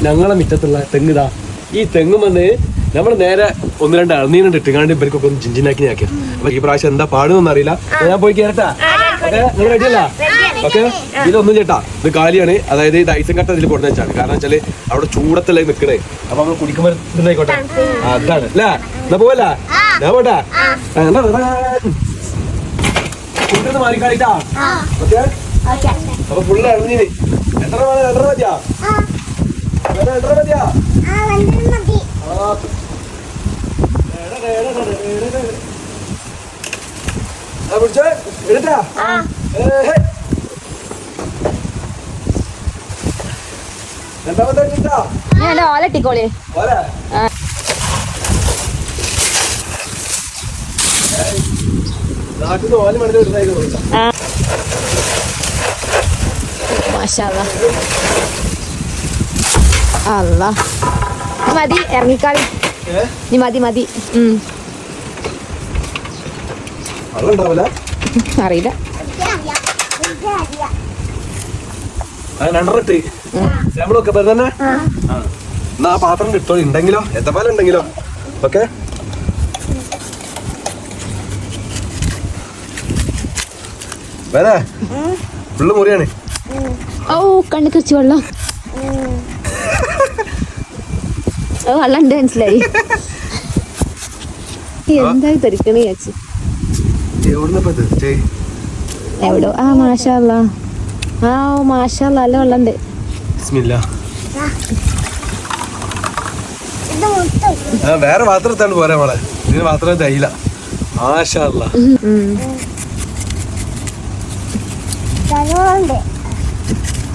ഞങ്ങളെ മുറ്റത്തുള്ള തെങ്ങ് ഇതാ. ഈ തെങ്ങും വന്ന് നമ്മൾ നേരെ ഒന്ന് രണ്ട് അളനീനുണ്ട് ഇട്ടുകാണ്ട് ഇവർക്കൊക്കെ ഒന്ന് ജിഞ്ചിനാക്കി ആക്കിയ. അപ്പൊ ഈ പ്രാവശ്യം എന്താ പാടുന്നൊന്നും അറിയില്ല. ഞാൻ പോയി കേരട്ടാ. ഓക്കെ, നിങ്ങൾ റെഡിയല്ല? ഓക്കെ, ഇതൊന്നും ചേട്ടാ, ഇത് കാലിയാണ്. അതായത് ഇത് ഐസും കട്ട ഇതിൽ കൊടുത്തു വെച്ചാണ്. കാരണം വെച്ചാല് അവിടെ ചൂടത്തല്ലേ നിൽക്കണേ. അപ്പൊ നമ്മൾ കുടിക്കുമ്പോൾ ഇതായിക്കോട്ടെ. അതാണ് അല്ലേ? എന്നാ പോവല്ല, ഞാൻ പോട്ടെ. മാറിക്കാളിട്ടാ. ഓക്കെ, അപ്പൊ ഫുള്ള് ഇറങ്ങീന്. എത്ര മതിയാ? എത്ര മതിയാ? എടുത്താ ഞാൻ ഓലട്ടിക്കോളി. നാട്ടിൽ ഓല മണി എടുത്തായിരുന്നു. അല്ല മതി, ഇറങ്ങിക്കാളി. നീ മതി മതി. അറിയില്ല. നമ്മളൊക്കെ തന്നെ എന്നാ ആ പാത്രം കിട്ടോ ഉണ്ടെങ്കിലോ എത്തപ്പാല ഉണ്ടെങ്കിലോ. ഓക്കെ, വേണേ ഫുള്ള് മുറിയാണ്. ഓ കണ്ണു കച്ചി വെള്ളം. വെള്ളം ഉണ്ട്, മനസ്സിലായി. എന്തായി തെറിക്കണ ചേച്ചി എവിടോ? ആ മാഷല്ല, ആ മാഷല്ല, നല്ല വെള്ളണ്ട്. വേറെ പാത്രം എത്താണ്ട് പോരാ മോളെ, ഇതിന് പാത്രം തയ്യില്ല. മാഷല്ല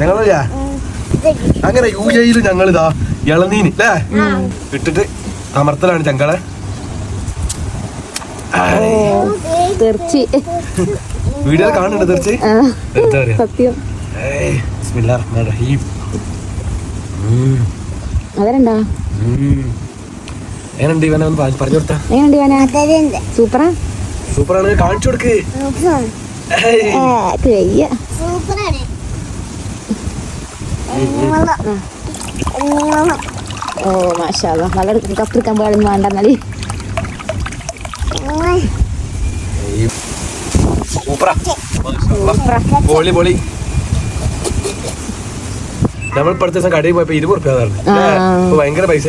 ഞങ്ങളില്ല. അങ്ങനെ UAE ഞങ്ങളിതാ ഇളനീന് അല്ലേ ഇട്ടിട്ട് അമർത്തലാണ് ചങ്കളെ. തീർച്ചി വീഡിയോ കാണുന്നുണ്ട്. തീർച്ചി എന്താ പറയാ, സത്യം. അതരണ്ടാ എങ്ങനെയുണ്ട് ഇവനെ ഒന്ന് പറഞ്ഞു കൊടുത്താ? എങ്ങനെയുണ്ട് ഇവനാ? സൂപ്പറാ. സൂപ്പറാണ്, കാണിച്ചു കൊടുക്ക്. ഓ മാഷാഅല്ലാ, വളരെ കപ്പെടുക്കാൻ പാടുന്നു വേണ്ടെന്നാല്. പൊളി പൊളി. നമ്മൾ ഇപ്പൊ അടുത്ത ദിവസം കടയിൽ പോയപ്പോ 20 റുപ്യ ഭയങ്കര പൈസ.